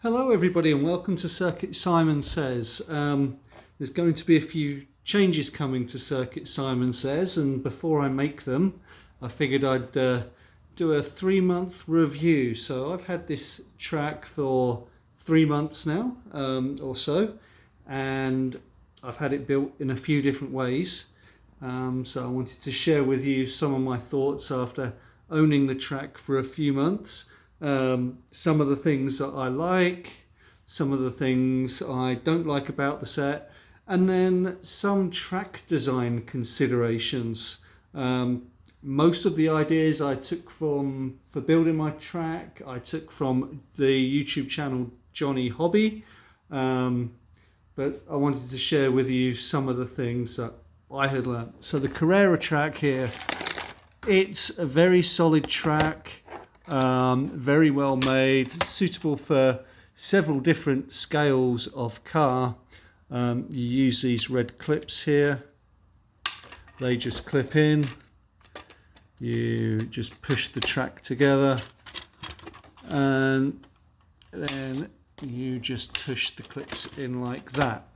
Hello everybody and welcome to Circuit Simon Says. There's going to be a few changes coming to Circuit Simon Says, and before I make them I figured I'd do a 3-month review. So I've had this track for 3 months now or so, and I've had it built in a few different ways. So I wanted to share with you some of my thoughts after owning the track for a few months. Some of the things that I like, some of the things I don't like about the set, and then some track design considerations. Most of the ideas I took for building my track, I took from the YouTube channel Johnny Hobby, but I wanted to share with you some of the things that I had learned. So the Carrera track here, it's a very solid track. Very well made, suitable for several different scales of car. You use these red clips here, they just clip in, you just push the track together and then you just push the clips in like that.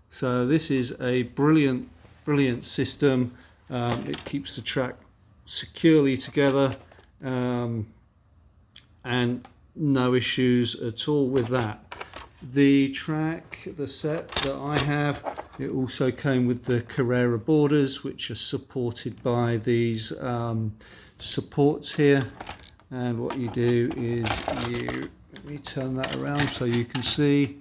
So this is a brilliant system. It keeps the track securely together, and no issues at all with that. The track, the set that I have, it also came with the Carrera borders, which are supported by these supports here. And what you do is let me turn that around so you can see.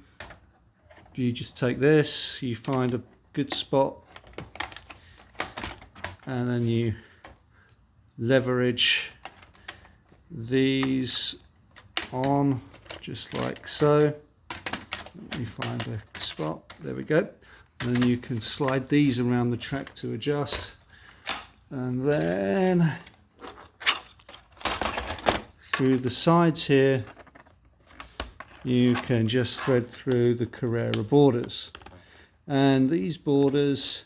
You just take this, you find a good spot, and then you leverage these on just like so. Let me find a spot, there we go, and then you can slide these around the track to adjust, and then through the sides here you can just thread through the Carrera borders. And these borders,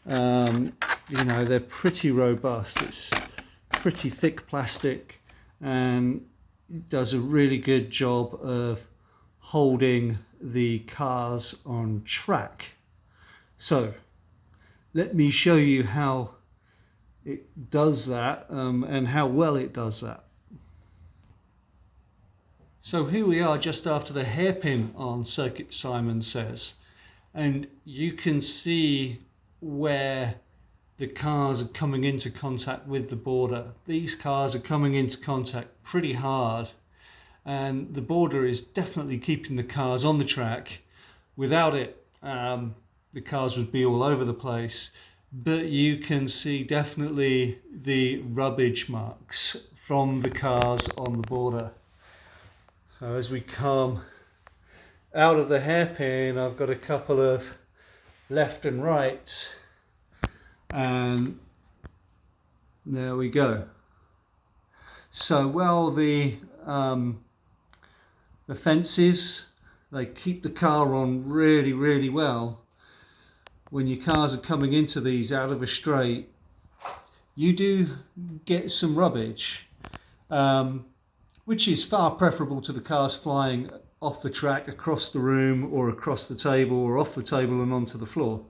you know, they're pretty robust. It's pretty thick plastic and it does a really good job of holding the cars on track. So let me show you how it does that, and how well it does that. So here we are just after the hairpin on Circuit Simon Says, and you can see where the cars are coming into contact with the border. These cars are coming into contact pretty hard, and the border is definitely keeping the cars on the track. Without it, the cars would be all over the place, but you can see definitely the rubbage marks from the cars on the border. So as we come out of the hairpin, I've got a couple of left and right, and there we go. So while the fences, they keep the car on really well, when your cars are coming into these out of a straight, you do get some rubbage, which is far preferable to the cars flying off the track, across the room, or across the table, or off the table and onto the floor.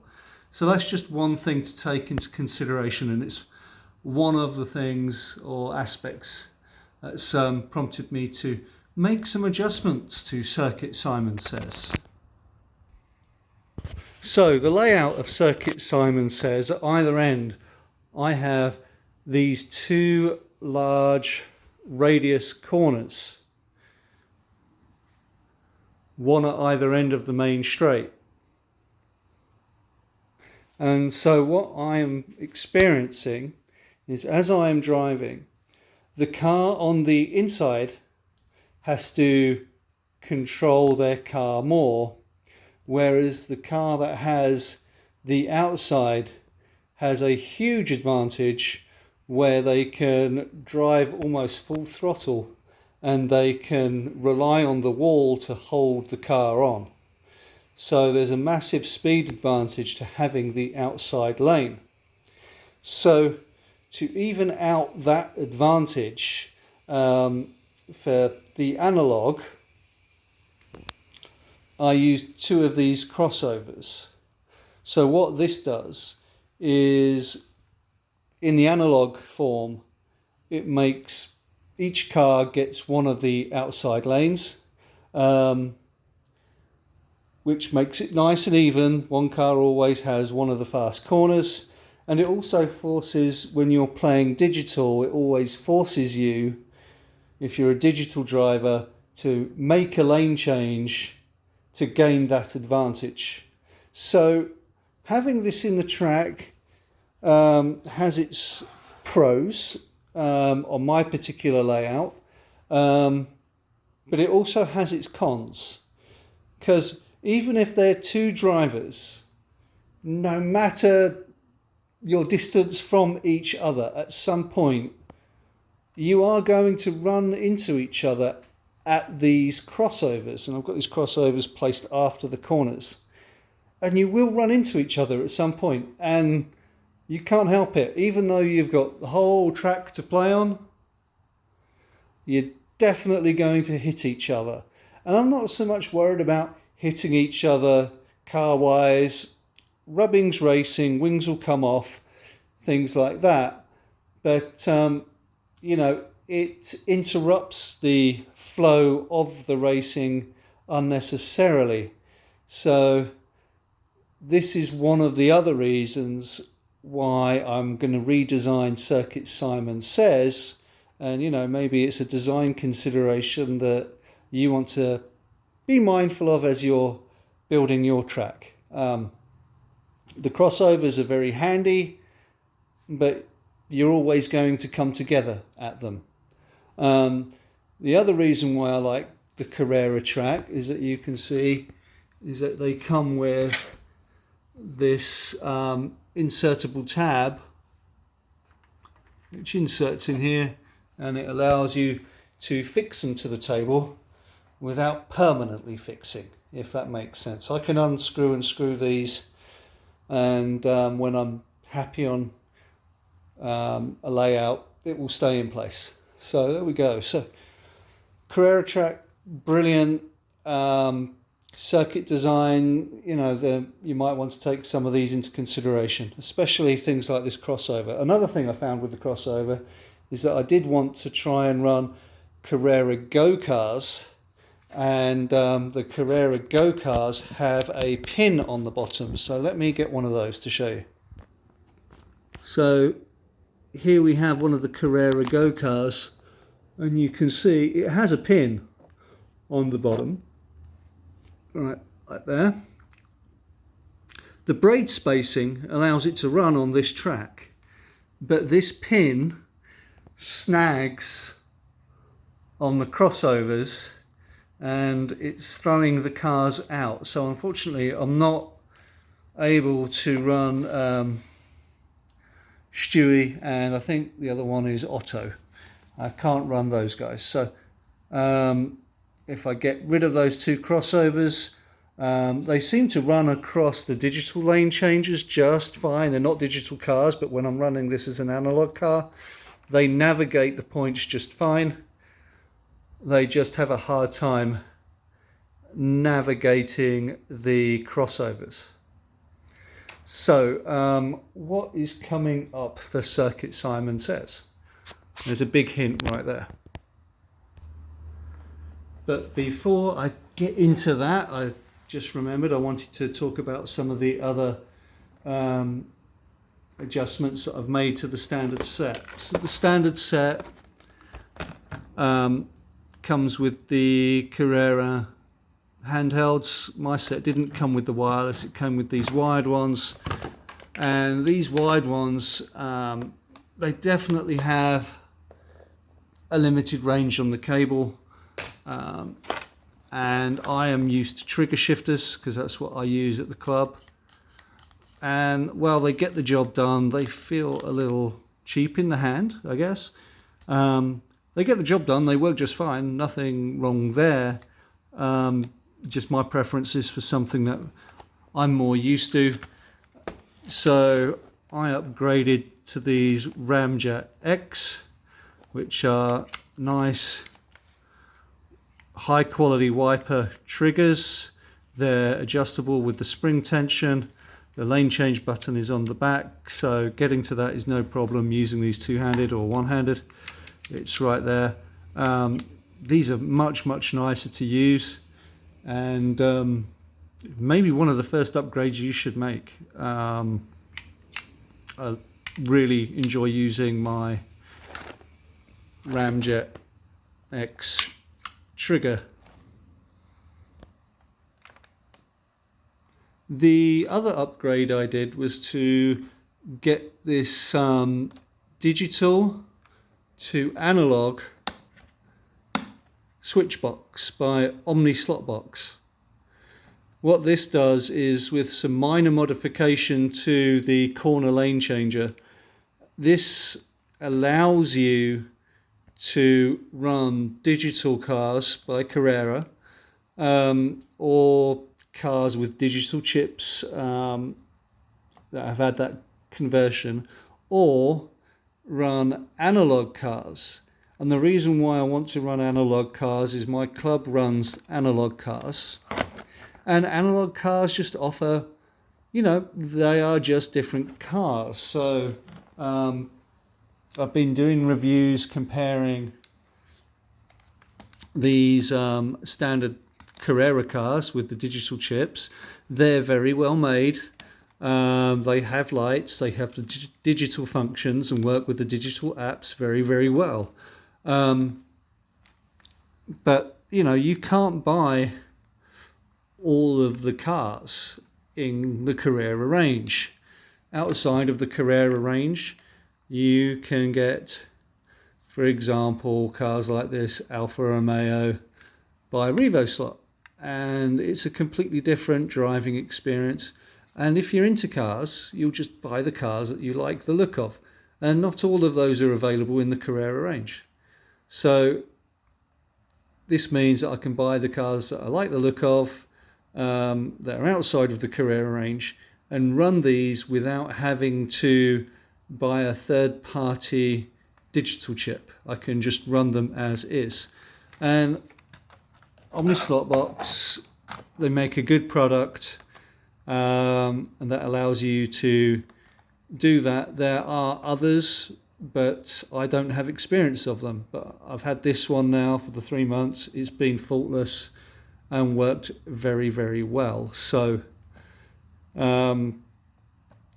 So that's just one thing to take into consideration, and it's one of the things or aspects that's prompted me to make some adjustments to Circuit Simon Says. So the layout of Circuit Simon Says, at either end I have these two large radius corners, one at either end of the main straight. And so what I am experiencing is, as I am driving, the car on the inside has to control their car more, whereas the car that has the outside has a huge advantage where they can drive almost full throttle and they can rely on the wall to hold the car on. So there's a massive speed advantage to having the outside lane. So to even out that advantage, for the analog, I used 2 of these crossovers. So what this does is, in the analog form, it makes each car gets one of the outside lanes, which makes it nice and even. One car always has one of the fast corners, and it also forces, when you're playing digital, it always forces you, if you're a digital driver, to make a lane change to gain that advantage. So having this in the track has its pros on my particular layout, but it also has its cons, because even if they're 2 drivers, no matter your distance from each other, at some point you are going to run into each other at these crossovers. And I've got these crossovers placed after the corners, and you will run into each other at some point, and you can't help it. Even though you've got the whole track to play on, you're definitely going to hit each other. And I'm not so much worried about hitting each other car-wise. Rubbing's racing, wings will come off, things like that. But, you know, it interrupts the flow of the racing unnecessarily. So this is one of the other reasons why I'm going to redesign Circuit Simon Says. And, you know, maybe it's a design consideration that you want to be mindful of as you're building your track. The crossovers are very handy, but you're always going to come together at them. The other reason why I like the Carrera track is that you can see is that they come with this insertable tab, which inserts in here, and it allows you to fix them to the table without permanently fixing, if that makes sense. I can unscrew and screw these, and when I'm happy on a layout, it will stay in place. So there we go. So Carrera track, brilliant. Circuit design, you know, you might want to take some of these into consideration, especially things like this crossover. Another thing I found with the crossover is that I did want to try and run Carrera Go cars, and the Carrera Go cars have a pin on the bottom. So let me get one of those to show you. So here we have one of the Carrera Go cars, and you can see it has a pin on the bottom, right there. The braid spacing allows it to run on this track, but this pin snags on the crossovers and it's throwing the cars out. So unfortunately I'm not able to run Stewie, and I think the other one is Otto. I can't run those guys. So if I get rid of those 2 crossovers, they seem to run across the digital lane changes just fine. They're not digital cars, but when I'm running this as an analog car, they navigate the points just fine. They just have a hard time navigating the crossovers. So what is coming up for Circuit Simon Says? There's a big hint right there. But before I get into that, I just remembered I wanted to talk about some of the other adjustments that I've made to the standard set. So the standard set comes with the Carrera handhelds. My set didn't come with the wireless, it came with these wired ones. And these wired ones, they definitely have a limited range on the cable. And I am used to trigger shifters because that's what I use at the club, and well, they get the job done. They feel a little cheap in the hand, I guess. They get the job done, they work just fine, nothing wrong there. Just my preference is for something that I'm more used to, so I upgraded to these Ramjet X, which are nice high quality wiper triggers They're adjustable with the spring tension. The lane change button is on the back, so getting to that is no problem using these two-handed or one-handed. It's right there. These are much nicer to use, and maybe one of the first upgrades you should make. I really enjoy using my Ramjet X trigger. The other upgrade I did was to get this digital to analog switch box by Omni Slot Box. What this does is, with some minor modification to the corner lane changer, this allows you to run digital cars by Carrera, or cars with digital chips that have had that conversion, or run analog cars. And the reason why I want to run analog cars is my club runs analog cars, and analog cars just offer, you know, they are just different cars. So I've been doing reviews comparing these standard Carrera cars with the digital chips. They're very well made. They have lights, they have the digital functions and work with the digital apps very well. But you know, you can't buy all of the cars in the Carrera range. Outside of the Carrera range, you can get, for example, cars like this Alfa Romeo by RevoSlot, and it's a completely different driving experience. And if you're into cars, you'll just buy the cars that you like the look of, and not all of those are available in the Carrera range. So this means that I can buy the cars that I like the look of, that are outside of the Carrera range, and run these without having to buy a third-party digital chip. I can just run them as is. And Omni Slot Box, they make a good product, and that allows you to do that. There are others, but I don't have experience of them. But I've had this one now for the 3 months. It's been faultless and worked very well. So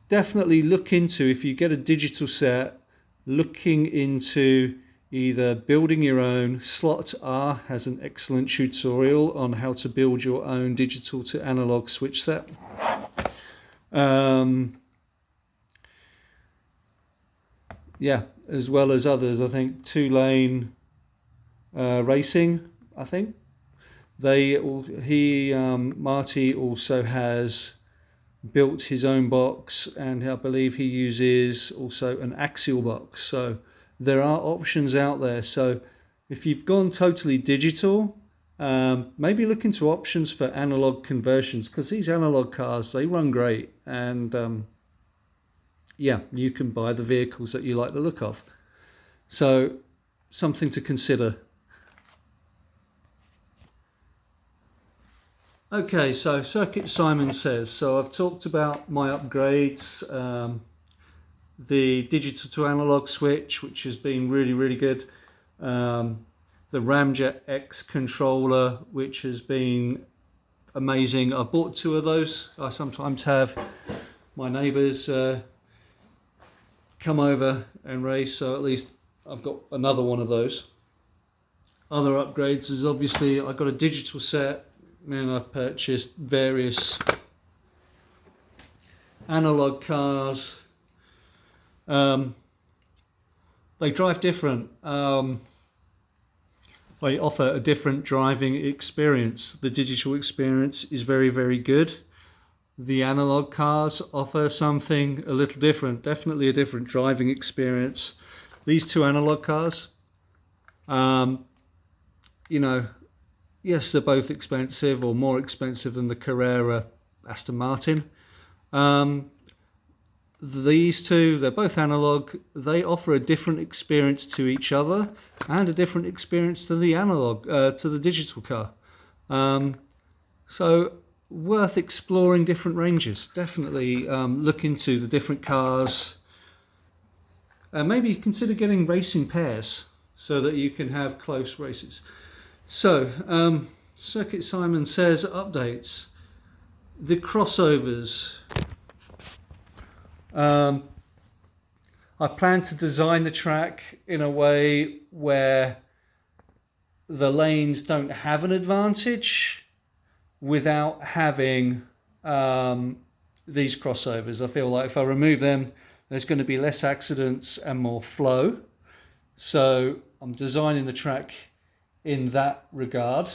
definitely look into, if you get a digital set, looking into either building your own. Slot R has an excellent tutorial on how to build your own digital to analog switch set. Yeah, as well as others. I think Two-Lane Racing, I think. Marty also has built his own box, and I believe he uses also an axial box. So there are options out there. So if you've gone totally digital, maybe look into options for analog conversions, because these analog cars, they run great, and yeah, you can buy the vehicles that you like the look of. So something to consider. Okay, so Circuit Simon Says. So I've talked about my upgrades, the digital to analog switch, which has been really good, the Ramjet X controller, which has been amazing. I've bought 2 of those. I sometimes have my neighbours come over and race, so at least I've got another one of those. Other upgrades is obviously I've got a digital set, and I've purchased various analog cars. They drive different. They offer a different driving experience. The digital experience is very good. The analog cars offer something a little different, definitely a different driving experience. These 2 analog cars, you know, yes, they're both expensive, or more expensive than the Carrera Aston Martin. These 2, they're both analog. They offer a different experience to each other, and a different experience to the analog, to the digital car. So worth exploring different ranges. Definitely look into the different cars. Maybe consider getting racing pairs so that you can have close races. So, Circuit Simon says updates. The crossovers. I plan to design the track in a way where the lanes don't have an advantage without having these crossovers. I feel like if I remove them, there's going to be less accidents and more flow. So I'm designing the track in that regard.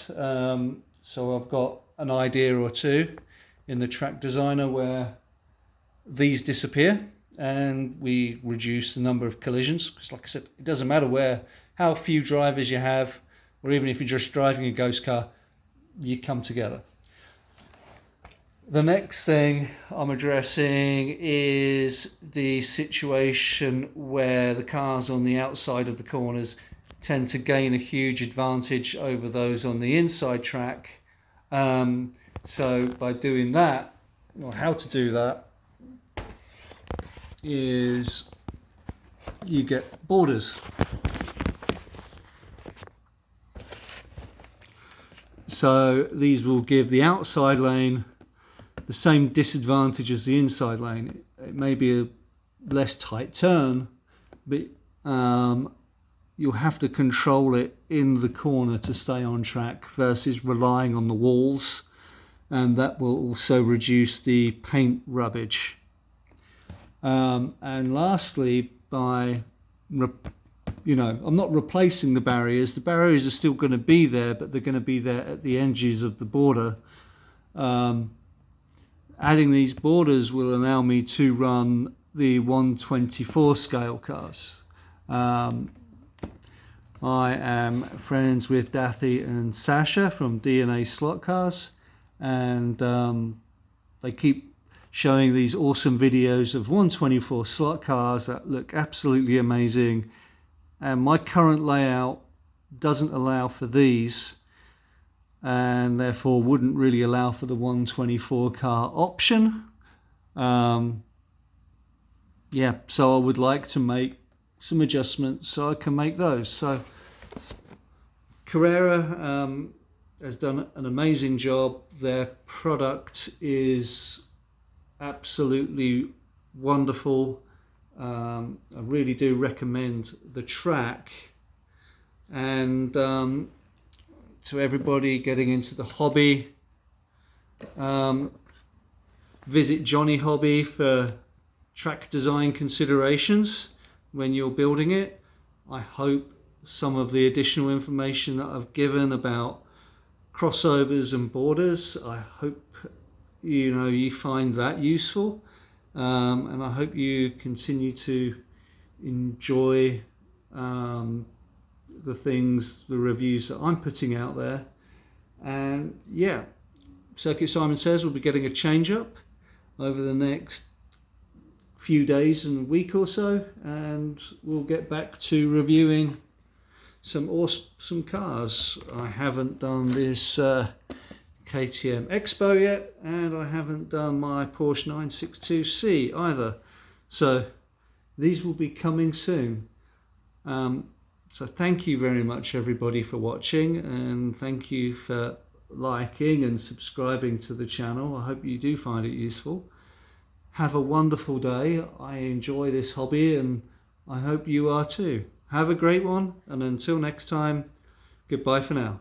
So I've got an idea or two in the track designer where these disappear and we reduce the number of collisions. Because like I said, it doesn't matter how few drivers you have, or even if you're just driving a ghost car, you come together. The next thing I'm addressing is the situation where the cars on the outside of the corners tend to gain a huge advantage over those on the inside track. So by doing that, or how to do that, is you get borders. So these will give the outside lane the same disadvantage as the inside lane. It may be a less tight turn, but you'll have to control it in the corner to stay on track versus relying on the walls, and that will also reduce the paint rubbage. And lastly, by I'm not replacing the barriers. The barriers are still going to be there, but they're going to be there at the edges of the border. Adding these borders will allow me to run the 124 scale cars. I am friends with Dathi and Sasha from DNA Slot Cars, and they keep showing these awesome videos of 124 slot cars that look absolutely amazing. And my current layout doesn't allow for these, and therefore wouldn't really allow for the 124 car option. So I would like to make some adjustments so I can make those. So Carrera has done an amazing job. Their product is absolutely wonderful. I really do recommend the track, and to everybody getting into the hobby, visit Johnny Hobby for track design considerations when you're building it. I hope some of the additional information that I've given about crossovers and borders, I hope you find that useful, and I hope you continue to enjoy the reviews that I'm putting out there. And yeah, Circuit Simon Says we'll be getting a change up over the next few days and week or so, and we'll get back to reviewing some awesome cars. I haven't done this KTM Expo yet, and I haven't done my Porsche 962C either, so these will be coming soon. So thank you very much everybody for watching, and thank you for liking and subscribing to the channel. I hope you do find it useful. Have a wonderful day. I enjoy this hobby, and I hope you are too. Have a great one, and until next time, goodbye for now.